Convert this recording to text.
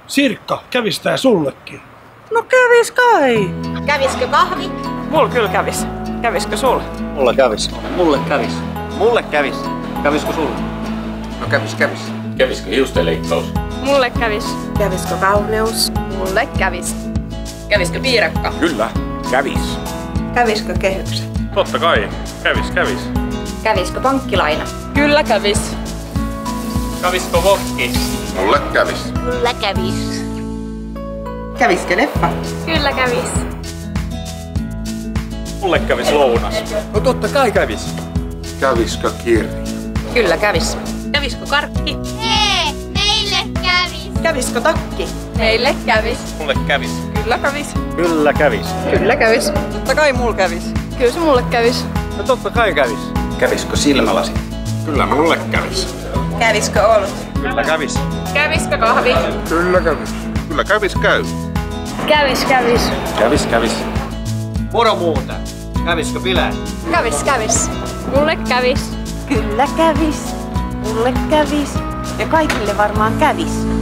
Sirkka, kävis tää sullekin? No kävis kai. Käviskö kahvi? Mulla kyllä kävis. Käviskö sulla? Mulle kävis. Mulle kävis. Mulle kävis. Käviskö sulle? No kävis. Käviskö hiustenleikkaus? Mulle kävis. Käviskö kauneus? Mulle kävis. Käviskö piirakka? Kyllä, kävis. Käviskö kehykset? Totta kai, kävis. Käviskö pankkilaina? Kyllä kävis. Käviskö vokki? Mulle kävis. Kyllä kävis. Käviskö leffa? Kyllä kävis. Mulle kävis lounas. No totta kai kävis. Käviskö kirja? Kyllä kävis. Käviskö karkki? Meille kävis. Käviskö takki? Meille kävis. Mulle kävis. Kyllä kävis. Kyllä kävis. Kyllä kävis. Totta kai mulla kävis. Kyllä se mulle kävis. No totta kai kävis. Käviskö silmälasi? Kyllä mulle kävis. Käviskö olut? Kyllä kävis. Käviskö kahvi? Kyllä kävis. Kyllä kävis käy. Kävis. Moro muuta. Käviskö bileet? Kävis. Mulle kävis. Kyllä kävis. Mulle kävis. Ja kaikille varmaan kävis.